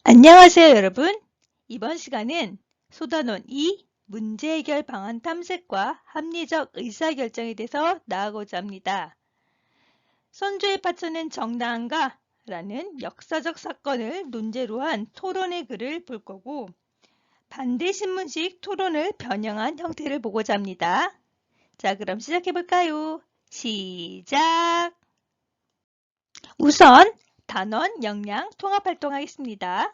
안녕하세요, 여러분. 이번 시간은 소단원 2 문제 해결 방안 탐색과 합리적 의사결정에 대해서 나아가고자 합니다. 선조의 파천은 정당한가? 라는 역사적 사건을 논제로 한 토론의 글을 볼 거고, 반대 신문식 토론을 변형한 형태를 보고자 합니다. 자, 그럼 시작해 볼까요? 시작! 우선 단원, 역량, 통합 활동하겠습니다.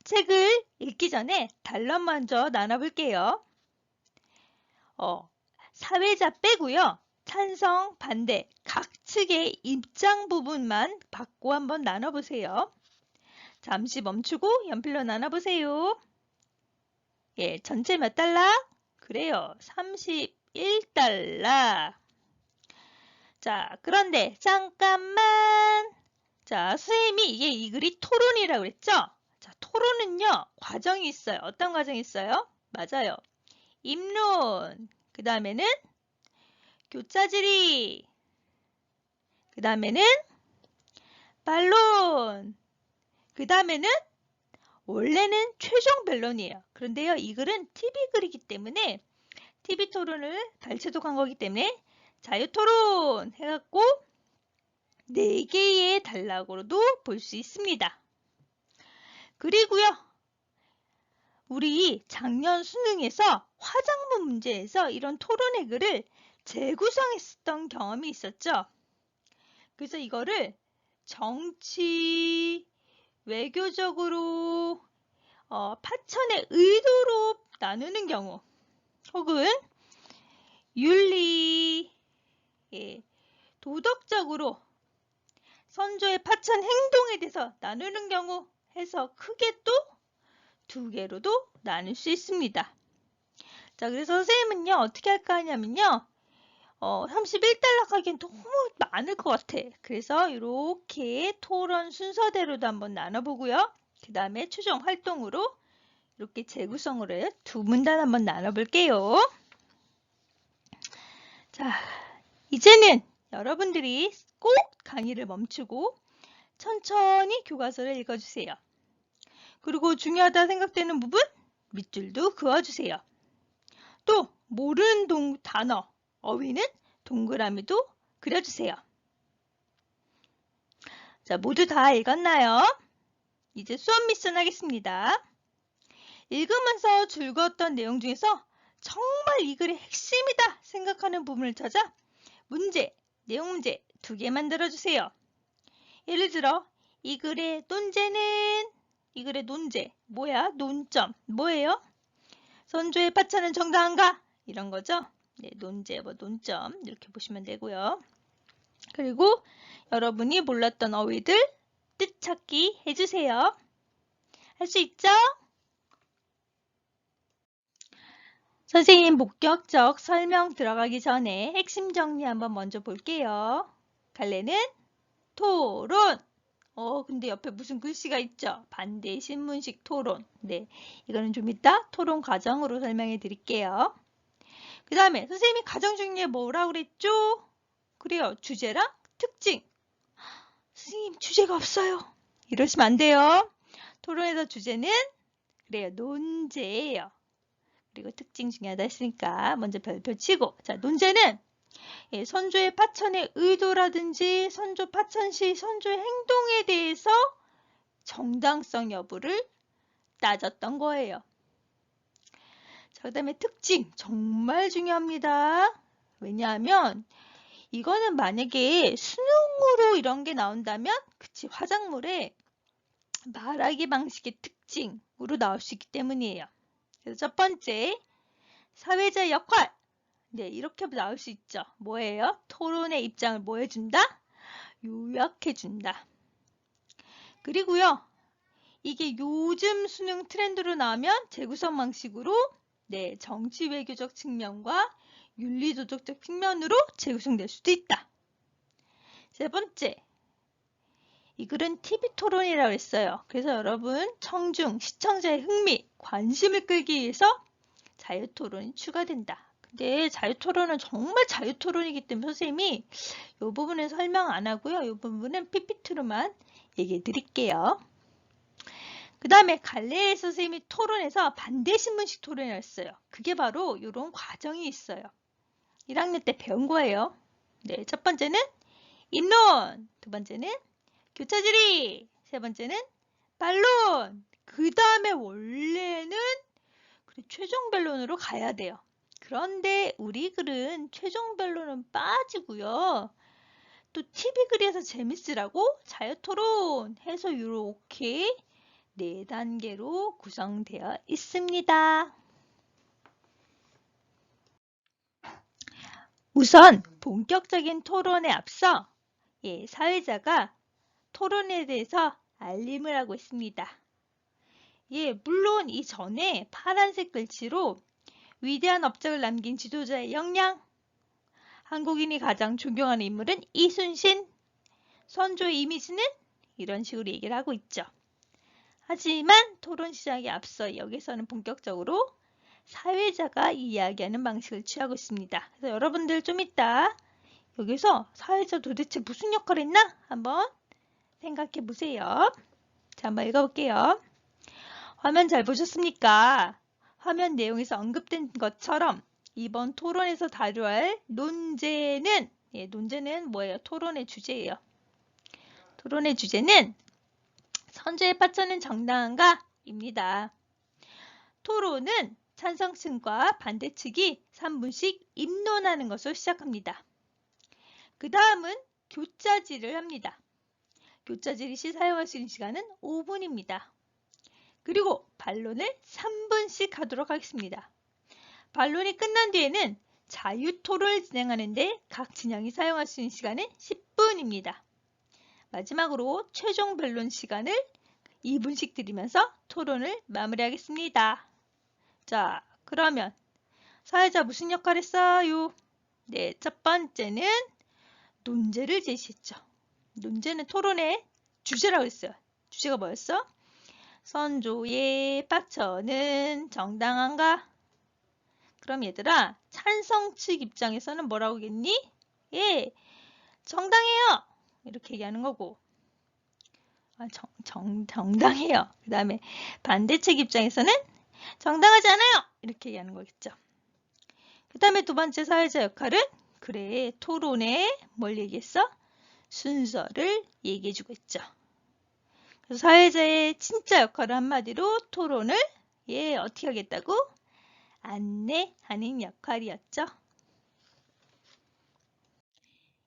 책을 읽기 전에 단원 먼저 나눠볼게요. 사회자 빼고요. 찬성, 반대 각 측의 입장 부분만 받고 한번 나눠보세요. 잠시 멈추고 연필로 나눠보세요. 예, 전체 몇 달러? 그래요. 31달러. 자, 그런데 잠깐만. 자, 선생님이 이 글이 토론이라고 그랬죠? 자, 토론은요, 과정이 있어요. 어떤 과정이 있어요? 맞아요. 입론, 그 다음에는 교차 질의, 그 다음에는 반론, 그 다음에는 원래는 최종 변론이에요. 그런데요, 이 글은 TV 글이기 때문에 TV 토론을 발췌독한 거기 때문에 자유토론 해갖고 4개의 단락으로도 볼 수 있습니다. 그리고요, 우리 작년 수능에서 화작문 문제에서 이런 토론의 글을 재구성했었던 경험이 있었죠. 그래서 이거를 정치, 외교적으로, 파천의 의도로 나누는 경우, 혹은 윤리, 도덕적으로 선조의 파천 행동에 대해서 나누는 경우 해서 크게 또 2개로도 나눌 수 있습니다. 자, 그래서 선생님은요, 어떻게 할까 하냐면요, 31달러 하기엔 너무 많을 것 같아. 그래서 이렇게 토론 순서대로도 한번 나눠보고요. 그 다음에 최종 활동으로 이렇게 재구성으로 2문단 한번 나눠볼게요. 자, 이제는 여러분들이 꼭 강의를 멈추고 천천히 교과서를 읽어주세요. 그리고 중요하다 생각되는 부분 밑줄도 그어주세요. 또 모르는 단어, 어휘는 동그라미도 그려주세요. 자, 모두 다 읽었나요? 이제 수업 미션 하겠습니다. 읽으면서 즐거웠던 내용 중에서 정말 이 글의 핵심이다 생각하는 부분을 찾아 문제, 내용 문제 2개 만들어주세요. 예를 들어 이 글의 논제는, 이 글의 논제, 뭐야? 논점, 뭐예요? 선조의 파천은 정당한가? 이런 거죠. 네, 논제, 논점 이렇게 보시면 되고요. 그리고 여러분이 몰랐던 어휘들 뜻 찾기 해주세요. 할 수 있죠? 선생님 목격적 설명 들어가기 전에 핵심 정리 한번 먼저 볼게요. 갈래는 토론. 근데 옆에 무슨 글씨가 있죠? 반대 신문식 토론. 네, 이거는 좀 이따 토론 과정으로 설명해 드릴게요. 그 다음에 선생님이 가정 중에 뭐라고 그랬죠? 그래요, 주제랑 특징. 선생님 주제가 없어요. 이러시면 안 돼요. 토론에서 주제는 그래요, 논제예요. 그리고 특징 중요하다 했으니까 먼저 별표 치고. 자, 논제는 선조의 파천의 의도라든지 선조 파천 시 선조의 행동에 대해서 정당성 여부를 따졌던 거예요. 자, 그 다음에 특징 정말 중요합니다. 왜냐하면 이거는 만약에 수능으로 이런 게 나온다면 그치, 화작물에 말하기 방식의 특징으로 나올 수 있기 때문이에요. 그래서 첫 번째, 사회자의 역할. 네, 이렇게 나올 수 있죠. 뭐예요? 토론의 입장을 뭐 해준다? 요약해준다. 그리고요, 이게 요즘 수능 트렌드로 나오면 재구성 방식으로 네, 정치 외교적 측면과 윤리도덕적 측면으로 재구성될 수도 있다. 세 번째, 이 글은 TV 토론이라고 했어요. 그래서 여러분 청중, 시청자의 흥미, 관심을 끌기 위해서 자유토론이 추가된다. 근데 자유토론은 정말 자유토론이기 때문에 선생님이 이 부분은 설명 안 하고요. 이 부분은 PPT로만 얘기해 드릴게요. 그 다음에 갈레 선생님이 토론에서 반대 신문식 토론을 했어요. 그게 바로 이런 과정이 있어요. 1학년 때 배운 거예요. 네, 첫 번째는 입론, 두 번째는 교차질의, 세 번째는 반론, 그 다음에 원래는 최종 변론으로 가야 돼요. 그런데 우리 글은 최종 변론은 빠지고요. 또 TV 글에서 재밌으라고 자유토론 해서 이렇게 4단계로 구성되어 있습니다. 우선 본격적인 토론에 앞서 사회자가 토론에 대해서 알림을 하고 있습니다. 물론 이전에 파란색 글씨로 위대한 업적을 남긴 지도자의 역량, 한국인이 가장 존경하는 인물은 이순신, 선조의 이미지는 이런 식으로 얘기를 하고 있죠. 하지만 토론 시작에 앞서 여기서는 본격적으로 사회자가 이야기하는 방식을 취하고 있습니다. 그래서 여러분들 좀 이따 여기서 사회자 도대체 무슨 역할을 했나? 한번 생각해 보세요. 자, 한번 읽어볼게요. 화면 잘 보셨습니까? 화면 내용에서 언급된 것처럼 이번 토론에서 다뤄야 할 논제는, 논제는 뭐예요? 토론의 주제예요. 토론의 주제는 선조의 파천은 정당한가? 입니다. 토론은 찬성층과 반대측이 3분씩 입론하는 것으로 시작합니다. 그 다음은 교차질을 합니다. 교차질 시 사용할 수 있는 시간은 5분입니다. 그리고 반론을 3분씩 하도록 하겠습니다. 반론이 끝난 뒤에는 자유토론을 진행하는데 각 진영이 사용할 수 있는 시간은 10분입니다. 마지막으로 최종 변론 시간을 2분씩 드리면서 토론을 마무리하겠습니다. 자, 그러면 사회자 무슨 역할을 했어요? 네, 첫 번째는 논제를 제시했죠. 논제는 토론의 주제라고 했어요. 주제가 뭐였어? 선조의 파천은 정당한가? 그럼 얘들아, 찬성 측 입장에서는 뭐라고 하겠니? 정당해요. 이렇게 얘기하는 거고. 정당해요. 그 다음에 반대측 입장에서는 정당하지 않아요. 이렇게 얘기하는 거겠죠. 그 다음에 두 번째 사회자 역할은 그래, 토론에 뭘 얘기했어? 순서를 얘기해주고 있죠. 그래서 사회자의 진짜 역할은 한마디로 토론을 어떻게 하겠다고? 안내하는 역할이었죠.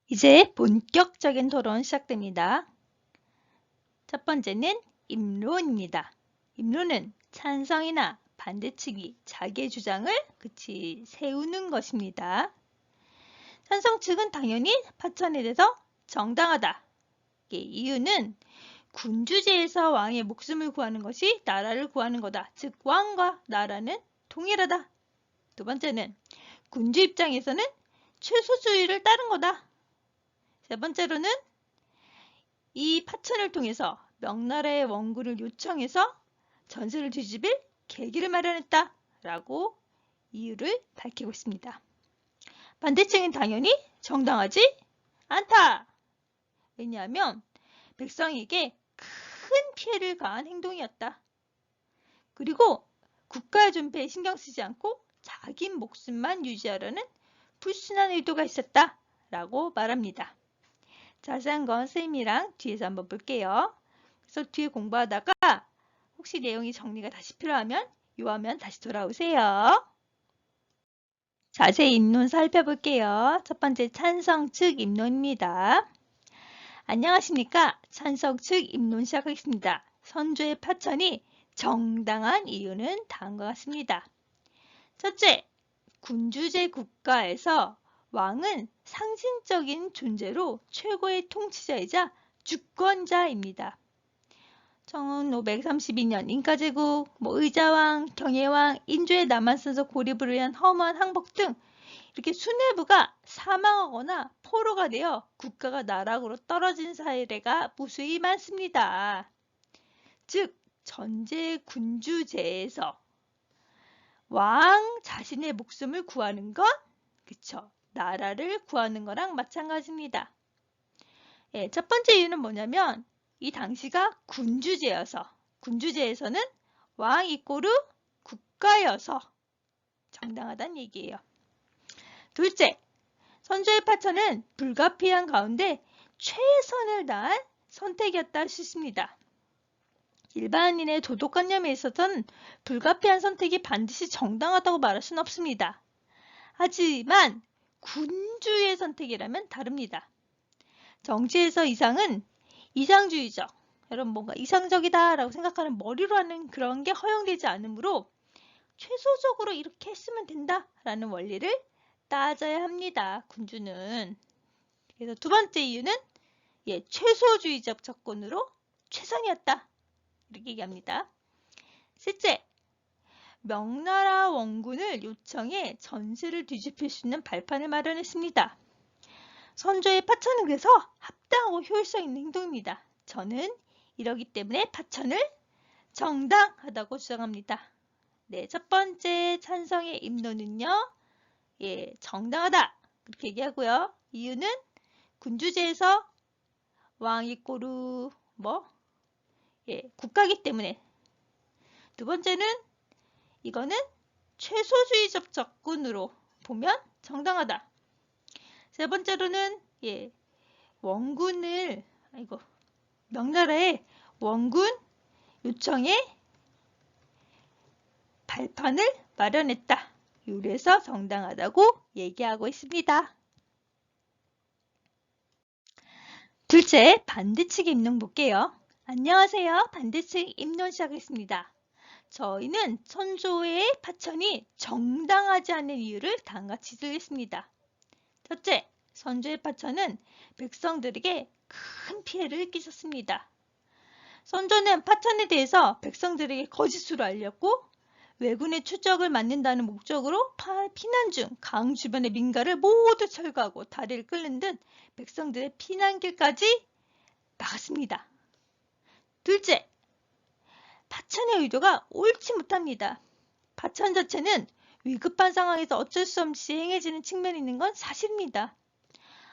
이제 본격적인 토론 시작됩니다. 첫 번째는 입론입니다. 입론은 찬성이나 반대측이 자기의 주장을 세우는 것입니다. 찬성 측은 당연히 파천에 대해서 정당하다. 이유는 군주제에서 왕의 목숨을 구하는 것이 나라를 구하는 거다. 즉 왕과 나라는 동일하다. 두 번째는 군주 입장에서는 최소주의를 따른 거다. 세 번째로는 이 파천을 통해서 명나라의 원군을 요청해서 전세를 뒤집을 계기를 마련했다. 라고 이유를 밝히고 있습니다. 반대층은 당연히 정당하지 않다. 왜냐하면 백성에게 큰 피해를 가한 행동이었다. 그리고 국가의 존폐에 신경 쓰지 않고 자기 목숨만 유지하려는 불순한 의도가 있었다. 라고 말합니다. 자세한 건 선생님이랑 뒤에서 한번 볼게요. 그래서 뒤에 공부하다가 혹시 내용이 정리가 다시 필요하면 이 화면 다시 돌아오세요. 자세히 입론 살펴볼게요. 첫 번째 찬성 측 입론입니다. 안녕하십니까. 찬성 측 입론 시작하겠습니다. 선조의 파천이 정당한 이유는 다음과 같습니다. 첫째, 군주제 국가에서 왕은 상징적인 존재로 최고의 통치자이자 주권자입니다. 1532년 인가제국, 의자왕, 경혜왕, 인조의 남한산서 고립을 위한 허무한 항복 등 이렇게 수뇌부가 사망하거나 포로가 되어 국가가 나락으로 떨어진 사례가 무수히 많습니다. 즉 전제 군주제에서 왕 자신의 목숨을 구하는 건 나라를 구하는 거랑 마찬가지입니다. 첫 번째 이유는 뭐냐면 이 당시가 군주제여서 군주제에서는 왕 이꼬르 국가여서 정당하다는 얘기예요. 둘째, 선조의 파천은 불가피한 가운데 최선을 다한 선택이었다 할 수 있습니다. 일반인의 도덕관념에 있어서는 불가피한 선택이 반드시 정당하다고 말할 수는 없습니다. 하지만 군주의 선택이라면 다릅니다. 정치에서 이상은 이상주의적, 여러분 뭔가 이상적이다 라고 생각하는 머리로 하는 그런 게 허용되지 않으므로 최소적으로 이렇게 했으면 된다 라는 원리를 따져야 합니다. 군주는. 그래서 두 번째 이유는 최소주의적 접근으로 최선이었다. 이렇게 얘기합니다. 셋째, 명나라 원군을 요청해 전세를 뒤집힐 수 있는 발판을 마련했습니다. 선조의 파천은 그래서 합당하고 효율성 있는 행동입니다. 저는 이러기 때문에 파천을 정당하다고 주장합니다. 네, 첫 번째 찬성의 입론은요. 정당하다. 그렇게 얘기하고요. 이유는 군주제에서 왕이 꼬르 국가이기 때문에. 두 번째는 이거는 최소주의적 접근으로 보면 정당하다. 세 번째로는 명나라의 원군 요청에 발판을 마련했다. 이래서 정당하다고 얘기하고 있습니다. 둘째, 반대측 입론 볼게요. 안녕하세요. 반대측 입론 시작하겠습니다. 저희는 선조의 파천이 정당하지 않은 이유를 다음과 같이 들겠습니다. 첫째, 선조의 파천은 백성들에게 큰 피해를 끼쳤습니다. 선조는 파천에 대해서 백성들에게 거짓으로 알렸고 왜군의 추적을 막는다는 목적으로 피난 중 강 주변의 민가를 모두 철거하고 다리를 끊는 듯 백성들의 피난길까지 막았습니다. 둘째, 파천의 의도가 옳지 못합니다. 파천 자체는 위급한 상황에서 어쩔 수 없이 행해지는 측면이 있는 건 사실입니다.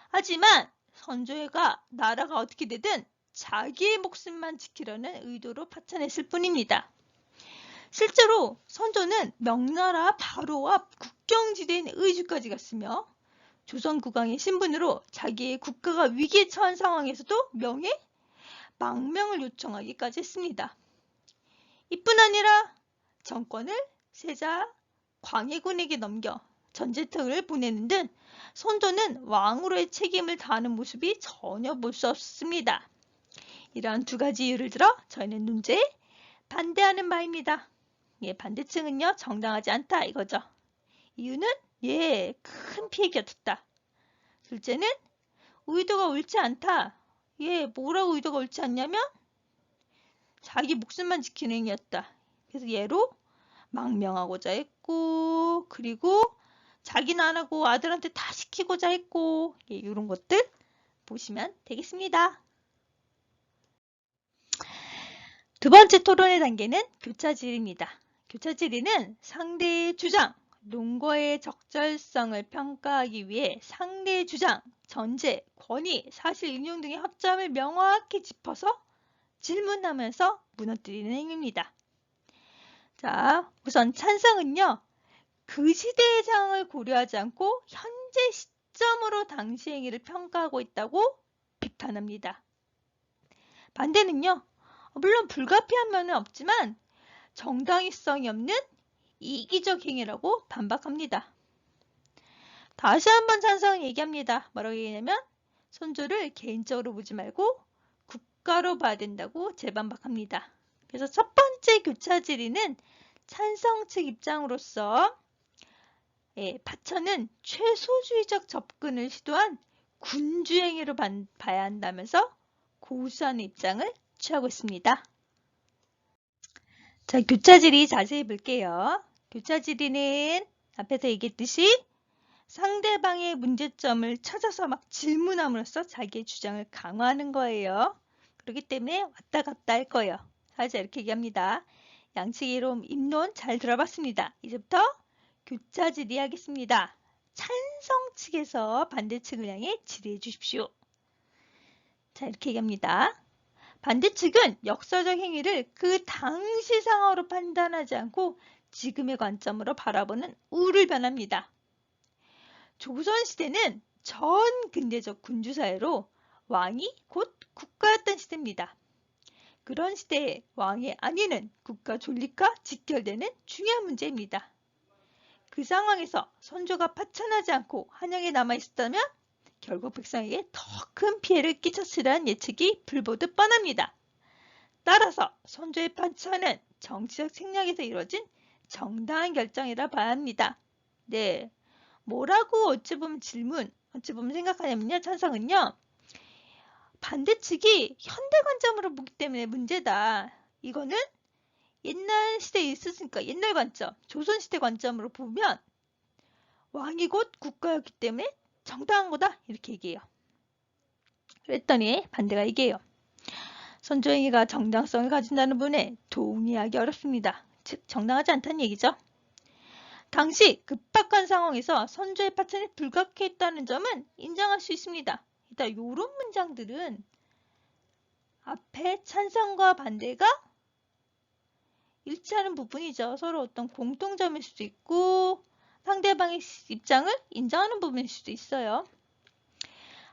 하지만 선조가 나라가 어떻게 되든 자기의 목숨만 지키려는 의도로 파천했을 뿐입니다. 실제로 선조는 명나라 바로 앞 국경지대인 의주까지 갔으며 조선 국왕의 신분으로 자기의 국가가 위기에 처한 상황에서도 망명을 요청하기까지 했습니다. 이뿐 아니라 정권을 세자 광해군에게 넘겨 전제턱을 보내는 등 선조는 왕으로의 책임을 다하는 모습이 전혀 볼 수 없습니다. 이러한 두 가지 이유를 들어 저희는 논제에 반대하는 바입니다. 반대층은요, 정당하지 않다 이거죠. 이유는 큰 피해가 졌다. 둘째는 의도가 옳지 않다. 뭐라고 의도가 옳지 않냐면 자기 목숨만 지키는 행위였다. 그래서 얘로 망명하고자 했고, 그리고 자기는 안 하고 아들한테 다 시키고자 했고, 이런 것들 보시면 되겠습니다. 두 번째 토론의 단계는 교차질의입니다. 교차질의는 상대의 주장, 논거의 적절성을 평가하기 위해 상대의 주장, 전제, 권위, 사실 인용 등의 허점을 명확히 짚어서 질문하면서 무너뜨리는 행위입니다. 자, 우선 찬성은요. 그 시대의 상황을 고려하지 않고 현재 시점으로 당시 행위를 평가하고 있다고 비판합니다. 반대는요. 물론 불가피한 면은 없지만 정당성이 없는 이기적 행위라고 반박합니다. 다시 한번 찬성 얘기합니다. 뭐라고 얘기하냐면 선조를 개인적으로 보지 말고 국가로 봐야 된다고 재반박합니다. 그래서 첫 번째 교차 질의는 찬성 측 입장으로서 파천은 최소주의적 접근을 시도한 군주행위로 봐야 한다면서 고수하는 입장을 취하고 있습니다. 자, 교차질의 자세히 볼게요. 교차질의는 앞에서 얘기했듯이 상대방의 문제점을 찾아서 막 질문함으로써 자기의 주장을 강화하는 거예요. 그렇기 때문에 왔다 갔다 할 거예요. 사실 이렇게 얘기합니다. 양측의 입론 잘 들어봤습니다. 이제부터 교차질의 하겠습니다. 찬성 측에서 반대 측을 향해 질의해 주십시오. 자, 이렇게 얘기합니다. 반대측은 역사적 행위를 그 당시 상황으로 판단하지 않고 지금의 관점으로 바라보는 우를 변합니다. 조선시대는 전 근대적 군주사회로 왕이 곧 국가였던 시대입니다. 그런 시대에 왕의 안위는 국가 존립과 직결되는 중요한 문제입니다. 그 상황에서 선조가 파천하지 않고 한양에 남아있었다면 결국 백성에게 더 큰 피해를 끼쳤으리라는 예측이 불보듯 뻔합니다. 따라서 선조의 파천은 정치적 책략에서 이루어진 정당한 결정이라 봐야 합니다. 네, 뭐라고 어찌 보면 생각하냐면요. 찬성은요. 반대측이 현대 관점으로 보기 때문에 문제다. 이거는 옛날 시대에 있었으니까 옛날 관점, 조선시대 관점으로 보면 왕이 곧 국가였기 때문에 정당한 거다. 이렇게 얘기해요. 그랬더니 반대가 이게요. 선조행위가 정당성을 가진다는 분에 동의하기 어렵습니다. 즉 정당하지 않다는 얘기죠. 당시 급박한 상황에서 선조의 파천이 불가피했다는 점은 인정할 수 있습니다. 일단 이런 문장들은 앞에 찬성과 반대가 일치하는 부분이죠. 서로 어떤 공통점일 수도 있고 상대방의 입장을 인정하는 부분일 수도 있어요.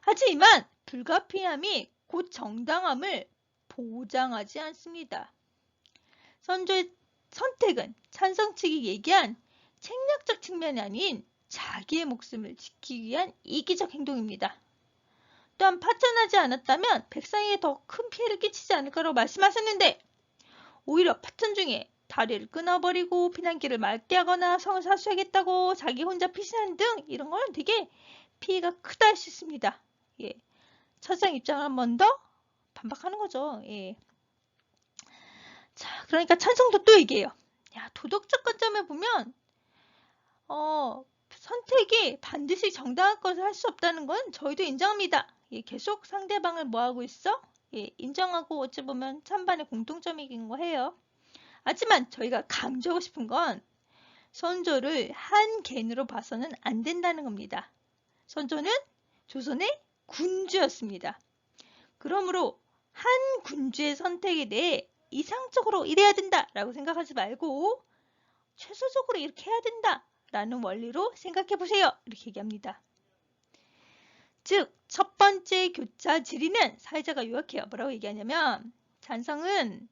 하지만 불가피함이 곧 정당함을 보장하지 않습니다. 선조의 선택은 찬성 측이 얘기한 책략적 측면이 아닌 자기의 목숨을 지키기 위한 이기적 행동입니다. 또한 파천하지 않았다면 백성에게 더 큰 피해를 끼치지 않을 거라고 말씀하셨는데 오히려 파천 중에 다리를 끊어버리고 피난길을 막게하거나 성을 사수하겠다고 자기 혼자 피신하는 등 이런 거는 되게 피해가 크다 할 수 있습니다. 예. 찬성 입장을 한 번 더 반박하는 거죠. 예. 자, 그러니까 찬성도 또 얘기해요. 야, 도덕적 관점에 보면 선택이 반드시 정당한 것을 할 수 없다는 건 저희도 인정합니다. 예, 계속 상대방을 뭐하고 있어? 예, 인정하고 어찌 보면 찬반의 공통점이긴 거 해요. 하지만 저희가 강조하고 싶은 건 선조를 한 개인으로 봐서는 안 된다는 겁니다. 선조는 조선의 군주였습니다. 그러므로 한 군주의 선택에 대해 이상적으로 이래야 된다라고 생각하지 말고 최소적으로 이렇게 해야 된다라는 원리로 생각해 보세요. 이렇게 얘기합니다. 즉, 첫 번째 교차 질의는 사회자가 요약해요. 뭐라고 얘기하냐면 찬성은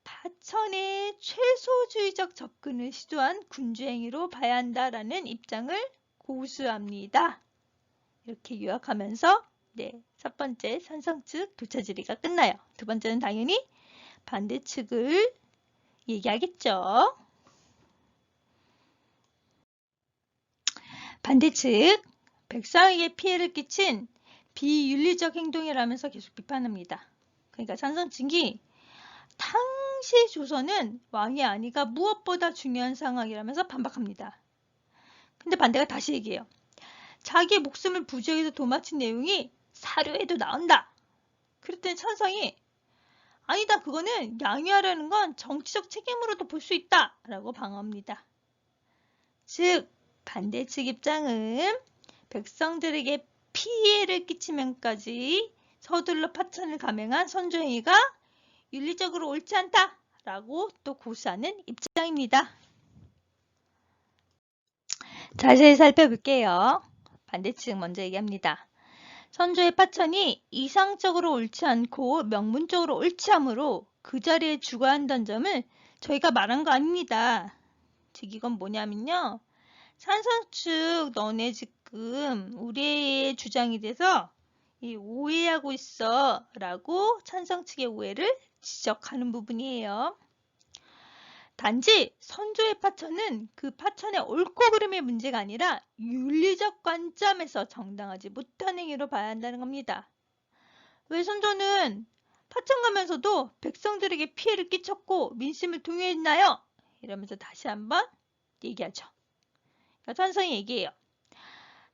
파천의 최소주의적 접근을 시도한 군주행위로 봐야 한다라는 입장을 고수합니다. 이렇게 요약하면서 첫 번째 찬성 측 교차 질의가 끝나요. 두 번째는 당연히 반대 측을 얘기하겠죠. 반대 측, 백성에게 피해를 끼친 비윤리적 행동이라면서 계속 비판합니다. 그러니까 찬성 측이 당시 조선은 왕의 안위가 무엇보다 중요한 상황이라면서 반박합니다. 근데 반대가 다시 얘기해요. 자기 목숨을 부지하기위해서 도망친 내용이 사료에도 나온다. 그랬더니 찬성이 아니다. 그거는 양위하려는 건 정치적 책임으로도 볼 수 있다. 라고 방어합니다. 즉 반대 측 입장은 백성들에게 피해를 끼치면까지 서둘러 파천을 감행한 선조행위가 윤리적으로 옳지 않다라고 또 고수하는 입장입니다. 자세히 살펴볼게요. 반대측 먼저 얘기합니다. 선조의 파천이 이상적으로 옳지 않고 명문적으로 옳지 않으므로 그 자리에 죽어야 한다는 점을 저희가 말한 거 아닙니다. 즉 이건 뭐냐면요. 찬성 측 너네 지금 우리의 주장이 돼서 오해하고 있어 라고 찬성 측의 오해를 지적하는 부분이에요. 단지 선조의 파천은 그 파천의 옳고 그름의 문제가 아니라 윤리적 관점에서 정당하지 못한 행위로 봐야 한다는 겁니다. 왜 선조는 파천 가면서도 백성들에게 피해를 끼쳤고 민심을 동요했나요? 이러면서 다시 한번 얘기하죠. 그러니까 찬성이 얘기해요.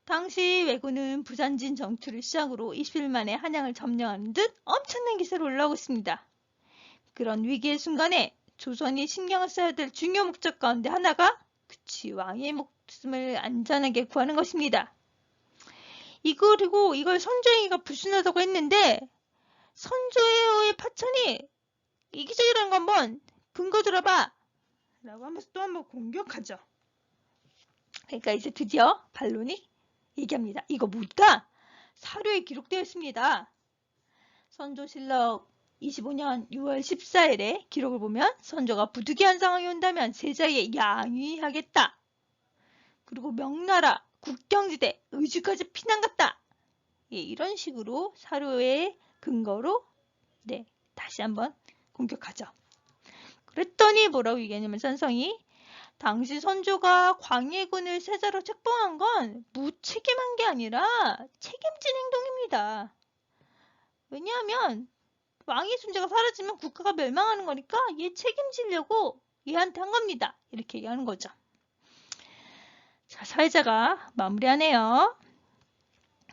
당시 왜군은 부산진 정투를 시작으로 20일 만에 한양을 점령하는 듯 엄청난 기세로 올라오고 있습니다. 그런 위기의 순간에 조선이 신경을 써야 될 중요 목적 가운데 하나가 왕의 목숨을 안전하게 구하는 것입니다. 그리고 이걸 선조행위가 불순하다고 했는데 선조의 파천이 이기적이라는 거 한번 근거 들어봐! 라고 하면서 또 한번 공격하죠. 그러니까 이제 드디어 반론이 얘기합니다. 이거 뭘까? 사료에 기록되어 있습니다. 선조실록 25년 6월 14일에 기록을 보면 선조가 부득이한 상황이 온다면 제자에게 양위하겠다. 그리고 명나라, 국경지대, 의주까지 피난 갔다. 예, 이런 식으로 사료의 근거로 다시 한번 공격하죠. 그랬더니 뭐라고 얘기하냐면 찬성이 당시 선조가 광해군을 세자로 책봉한 건 무책임한 게 아니라 책임진 행동입니다. 왜냐하면 왕의 존재가 사라지면 국가가 멸망하는 거니까 얘 책임지려고 얘한테 한 겁니다. 이렇게 얘기하는 거죠. 자, 사회자가 마무리하네요.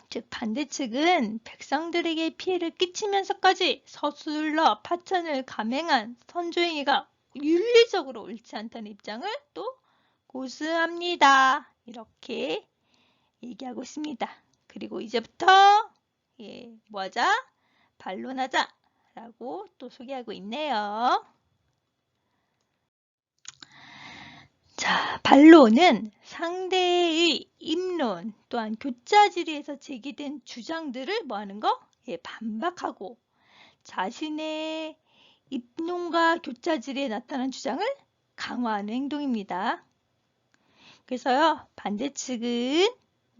즉 반대측은 백성들에게 피해를 끼치면서까지 서둘러 파천을 감행한 선조행위가 윤리적으로 옳지 않다는 입장을 또 고수합니다. 이렇게 얘기하고 있습니다. 그리고 이제부터 뭐하자? 반론하자 라고 또 소개하고 있네요. 자, 반론은 상대의 입론 또한 교자 질의에서 제기된 주장들을 뭐하는 거? 반박하고 자신의 입론과 교자 질의에 나타난 주장을 강화하는 행동입니다. 그래서요, 반대측은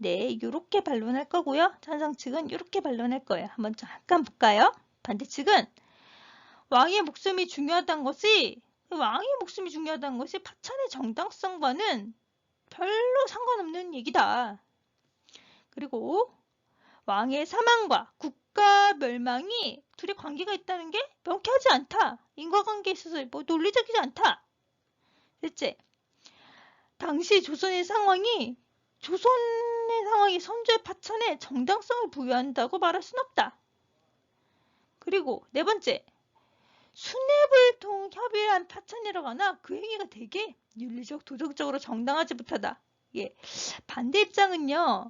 이렇게 반론할 거고요. 찬성 측은 이렇게 반론할 거예요. 한번 잠깐 볼까요? 반대측은 왕의 목숨이 중요하다는 것이 파천의 정당성과는 별로 상관없는 얘기다. 그리고 왕의 사망과 국가 멸망이 둘이 관계가 있다는 게 명쾌하지 않다. 인과관계에 있어서 뭐 논리적이지 않다. 셋째, 당시 조선의 상황이 선조의 파천에 정당성을 부여한다고 말할 순 없다. 그리고 네 번째, 수뇌부를 통해 협의를 한 파천이라고 하나 그 행위가 되게 윤리적, 도덕적으로 정당하지 못하다. 반대 입장은요.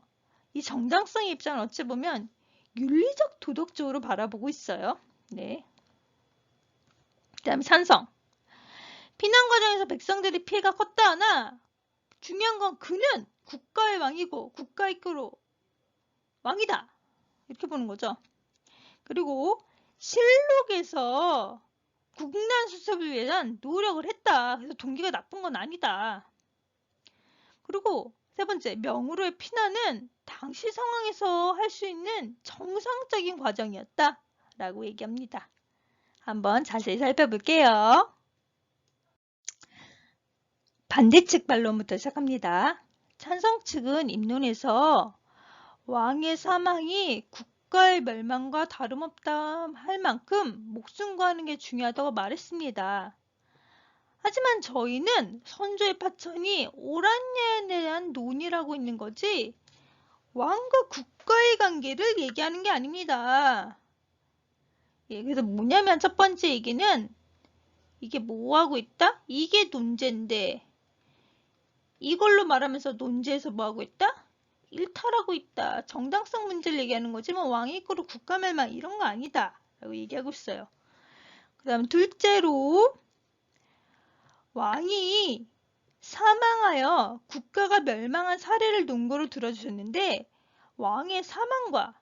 이 정당성의 입장을 어찌 보면 윤리적, 도덕적으로 바라보고 있어요. 그 다음에 찬성. 피난 과정에서 백성들의 피해가 컸다 하나 중요한 건 그는 국가의 왕이고 국가 이끌어 왕이다. 이렇게 보는 거죠. 그리고 실록에서 국난 수습을 위한 노력을 했다. 그래서 동기가 나쁜 건 아니다. 그리고 세 번째, 명으로의 피난은 당시 상황에서 할 수 있는 정상적인 과정이었다. 라고 얘기합니다. 한번 자세히 살펴볼게요. 반대측 반론부터 시작합니다. 찬성 측은 입론에서 왕의 사망이 국가의 멸망과 다름없다 할 만큼 목숨 구하는 게 중요하다고 말했습니다. 하지만 저희는 선조의 파천이 옳았냐에 대한 논의라고 있는 거지 왕과 국가의 관계를 얘기하는 게 아닙니다. 그래서 뭐냐면 첫 번째 얘기는 이게 뭐하고 있다? 이게 논제인데 이걸로 말하면서 논제에서 뭐하고 있다? 일탈하고 있다. 정당성 문제를 얘기하는 거지 뭐 왕이 이끌어 국가 멸망 이런 거 아니다. 라고 얘기하고 있어요. 그 다음 둘째로 왕이 사망하여 국가가 멸망한 사례를 논거로 들어주셨는데 왕의 사망과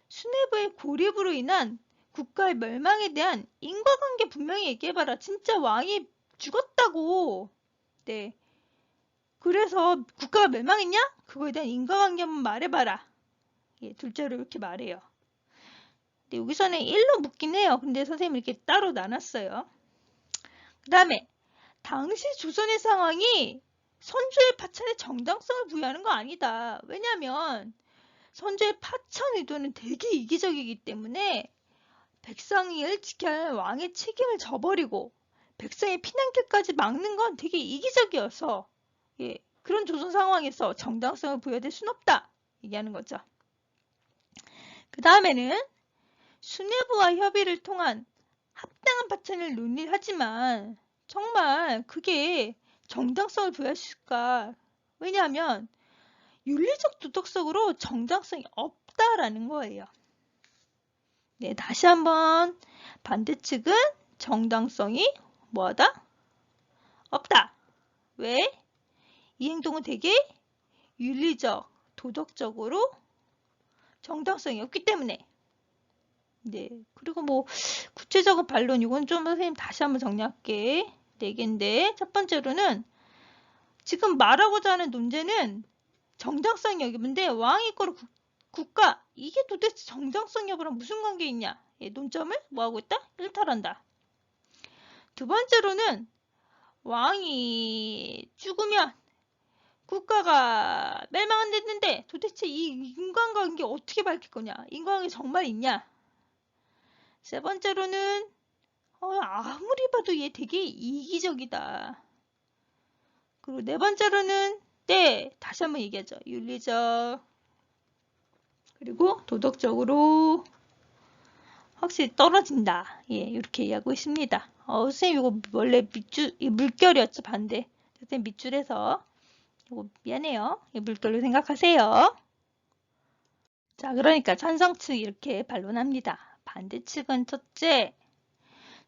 수뇌부의 고립으로 인한 국가의 멸망에 대한 인과관계 분명히 얘기해봐라. 진짜 왕이 죽었다고. 그래서 국가가 멸망했냐? 그거에 대한 인과관계 한번 말해봐라. 둘째로 이렇게 말해요. 근데 여기서는 1로 묻긴 해요. 근데 선생님이 이렇게 따로 나눴어요. 그 다음에 당시 조선의 상황이 선조의 파천에 정당성을 부여하는 거 아니다. 왜냐하면 선조의 파천 의도는 되게 이기적이기 때문에 백성을 지켜야 할 왕의 책임을 져버리고 백성의 피난길까지 막는 건 되게 이기적이어서 그런 조선 상황에서 정당성을 부여될 순 없다. 얘기하는 거죠. 그 다음에는 수뇌부와 협의를 통한 합당한 파천을 논의를 하지만 정말 그게 정당성을 부여할 수 있을까? 왜냐하면 윤리적 도덕적으로 정당성이 없다라는 거예요. 네, 다시 한번 반대측은 정당성이 뭐하다? 없다. 왜? 이 행동은 되게 윤리적, 도덕적으로 정당성이 없기 때문에. 네, 그리고 뭐 구체적인 반론 이건 좀 선생님 다시 한번 정리할게. 4개인데 첫 번째로는 지금 말하고자 하는 논제는 정당성 여부인데 왕이 있고 국가 이게 도대체 정당성 여부랑 무슨 관계 있냐? 예, 논점을 뭐하고 있다? 일탈한다. 두 번째로는 왕이 죽으면 국가가 멸망한댔는데 도대체 이 인간관계 어떻게 밝힐 거냐? 인간관계 정말 있냐? 세 번째로는 아무리 봐도 얘 되게 이기적이다. 그리고 네 번째로는 다시 한번 얘기하죠. 윤리적 그리고 도덕적으로 확실히 떨어진다. 예, 이렇게 얘기하고 있습니다. 선생님 이거 원래 물결이었죠. 반대. 선생님 밑줄에서 이거 미안해요. 물결로 생각하세요. 자, 그러니까 찬성측 이렇게 반론합니다. 반대측은 첫째,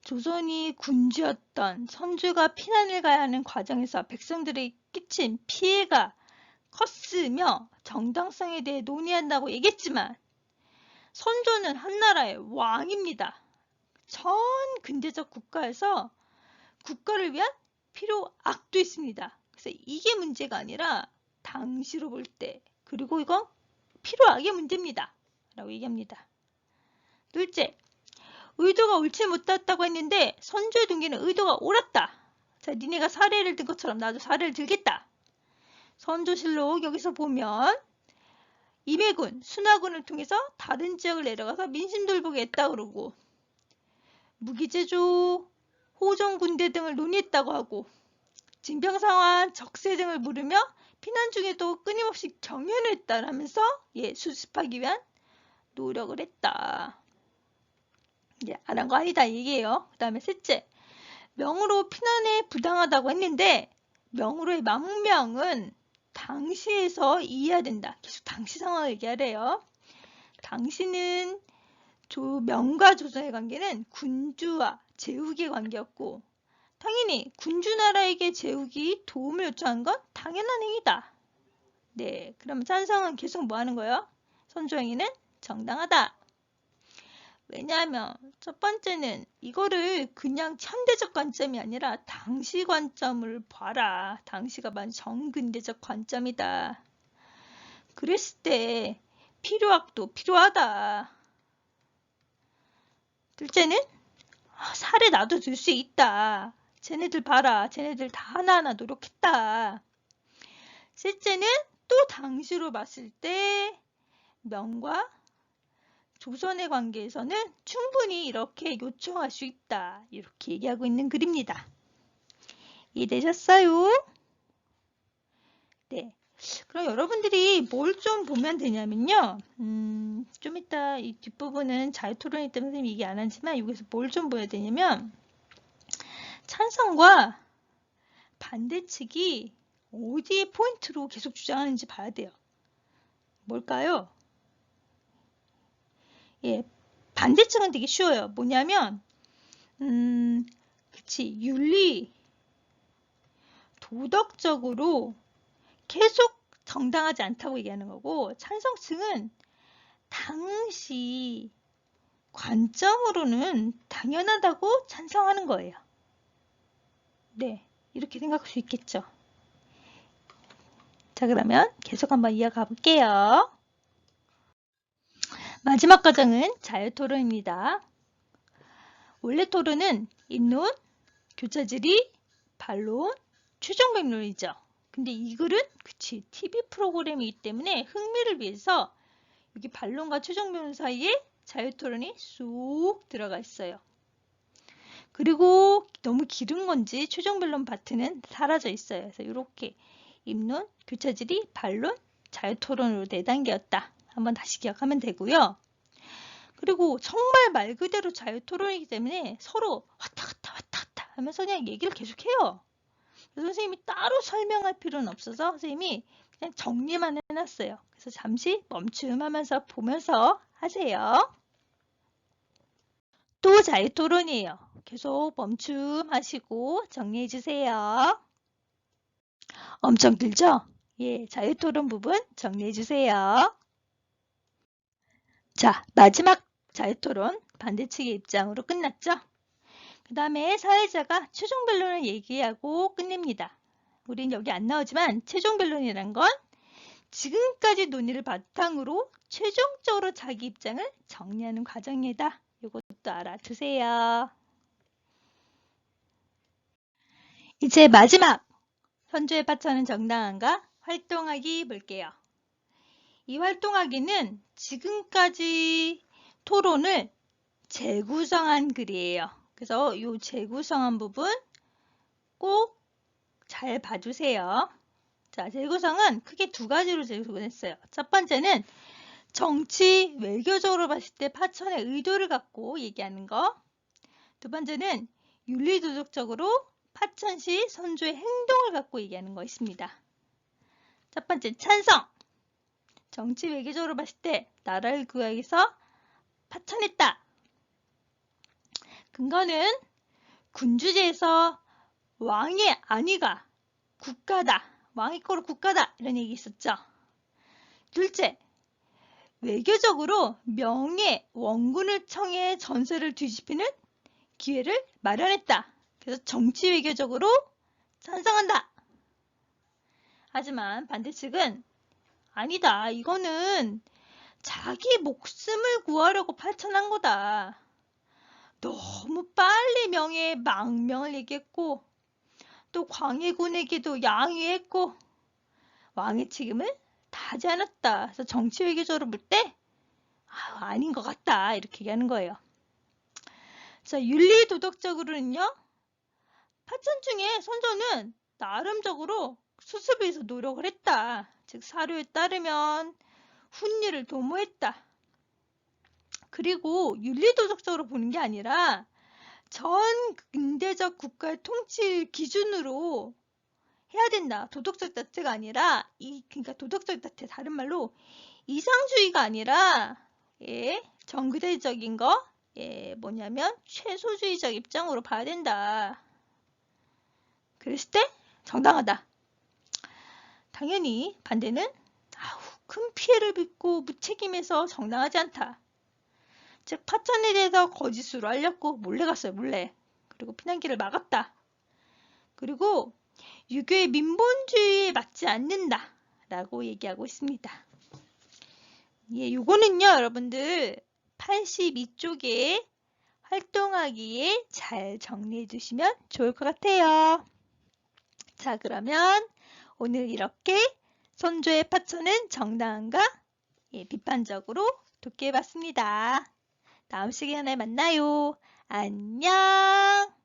조선이 군주였던 선조가 피난을 가야 하는 과정에서 백성들이 끼친 피해가 컸으며 정당성에 대해 논의한다고 얘기했지만 선조는 한나라의 왕입니다. 전 근대적 국가에서 국가를 위한 필요악도 있습니다. 그래서 이게 문제가 아니라 당시로 볼 때 그리고 이건 필요악의 문제입니다. 라고 얘기합니다. 둘째, 의도가 옳지 못했다고 했는데 선조의 동기는 의도가 옳았다. 자, 니네가 사례를 든 것처럼 나도 사례를 들겠다. 선조실록 여기서 보면 임해군, 순하군을 통해서 다른 지역을 내려가서 민심 돌보게 했다 그러고 무기제조, 호정군대 등을 논의했다고 하고 징병상환, 적세 등을 물으며 피난 중에도 끊임없이 경연을 했다라면서 수습하기 위한 노력을 했다. 안 한 거 아니다 이게요. 그 다음에 셋째, 명으로 피난에 부당하다고 했는데 명으로의 망명은 당시에서 이해해야 된다. 계속 당시 상황을 얘기하래요. 당시는 명과 조선의 관계는 군주와 제국의 관계였고 당연히 군주나라에게 제국이 도움을 요청한 건 당연한 행위다. 네, 그러면 찬성은 계속 뭐 하는 거예요? 선조 행위는 정당하다. 왜냐하면 첫 번째는 이거를 그냥 현대적 관점이 아니라 당시 관점을 봐라. 당시가 만 정근대적 관점이다. 그랬을 때 필요악도 필요하다. 둘째는 사례 나도 들 수 있다. 쟤네들 봐라. 쟤네들 다 하나하나 노력했다. 셋째는 또 당시로 봤을 때 명과 조선의 관계에서는 충분히 이렇게 요청할 수 있다. 이렇게 얘기하고 있는 글입니다. 이해되셨어요? 네. 그럼 여러분들이 뭘 좀 보면 되냐면요. 좀 이따 이 뒷부분은 자유토론이기 때문에 선생님이 얘기 안 하지만 여기서 뭘 좀 보여야 되냐면 찬성과 반대측이 어디에 포인트로 계속 주장하는지 봐야 돼요. 뭘까요? 예, 반대측은 되게 쉬워요. 뭐냐면 그치, 윤리, 도덕적으로 계속 정당하지 않다고 얘기하는 거고 찬성층은 당시 관점으로는 당연하다고 찬성하는 거예요. 네, 이렇게 생각할 수 있겠죠. 자, 그러면 계속 한번 이어가 볼게요. 마지막 과정은 자유토론입니다. 원래 토론은 입론, 교차질의, 반론, 최종백론이죠. 근데 이 글은 그치 TV 프로그램이기 때문에 흥미를 위해서 여기 반론과 최종변론 사이에 자유토론이 쑥 들어가 있어요. 그리고 너무 길은 건지 최종변론 파트는 사라져 있어요. 그래서 이렇게 입론, 교차질의, 반론, 자유토론으로 4단계였다. 한번 다시 기억하면 되고요. 그리고 정말 말 그대로 자유토론이기 때문에 서로 왔다 갔다 하면서 그냥 얘기를 계속해요. 선생님이 따로 설명할 필요는 없어서 선생님이 그냥 정리만 해놨어요. 그래서 잠시 멈춤하면서 보면서 하세요. 또 자유토론이에요. 계속 멈춤하시고 정리해주세요. 엄청 길죠? 예, 자유토론 부분 정리해주세요. 자, 마지막 자유토론 반대측의 입장으로 끝났죠? 그 다음에 사회자가 최종 변론을 얘기하고 끝냅니다. 우린 여기 안 나오지만 최종 변론이란 건 지금까지 논의를 바탕으로 최종적으로 자기 입장을 정리하는 과정이다. 이것도 알아두세요. 이제 마지막 선조의 파천은 정당한가? 활동하기 볼게요. 이 활동하기는 지금까지 토론을 재구성한 글이에요. 그래서 이 재구성한 부분 꼭 잘 봐주세요. 자, 재구성은 크게 두 가지로 재구성했어요. 첫 번째는 정치, 외교적으로 봤을 때 파천의 의도를 갖고 얘기하는 거. 두 번째는 윤리도덕적으로 파천 시 선조의 행동을 갖고 얘기하는 거 있습니다. 첫 번째, 찬성. 정치, 외교적으로 봤을 때 나라를 구하기위해서 파천했다. 근거는 군주제에서 왕의 안위가 국가다. 왕의 거로 국가다. 이런 얘기 있었죠. 둘째, 외교적으로 명예, 원군을 청해 전세를 뒤집히는 기회를 마련했다. 그래서 정치 외교적으로 찬성한다. 하지만 반대측은 아니다. 이거는 자기 목숨을 구하려고 파천한 거다. 너무 빨리 명예의 망명을 얘기했고 또 광해군에게도 양해했고 왕의 책임을 다하지 않았다. 그래서 정치 외교적으로 볼 때 아닌 것 같다. 이렇게 얘기하는 거예요. 자, 윤리 도덕적으로는요. 파천 중에 선조는 나름적으로 수습을 위해서 노력을 했다. 즉 사료에 따르면 훈리를 도모했다. 그리고 윤리도덕적으로 보는 게 아니라 전 근대적 국가의 통치 기준으로 해야 된다. 도덕적 자체가 아니라 그러니까 도덕적 자체 다른 말로 이상주의가 아니라 정근대적인 거 뭐냐면 최소주의적 입장으로 봐야 된다. 그랬을 때 정당하다. 당연히 반대는 큰 피해를 빚고 무책임해서 정당하지 않다. 즉 파천에 대해서 거짓으로 알렸고 몰래 갔어요. 몰래. 그리고 피난길을 막았다. 그리고 유교의 민본주의에 맞지 않는다. 라고 얘기하고 있습니다. 예, 요거는요. 여러분들 82쪽에 활동하기에 잘 정리해 두시면 좋을 것 같아요. 자, 그러면 오늘 이렇게 선조의 파천은 정당한가? 비판적으로 독해봤습니다. 다음 시간에 만나요. 안녕!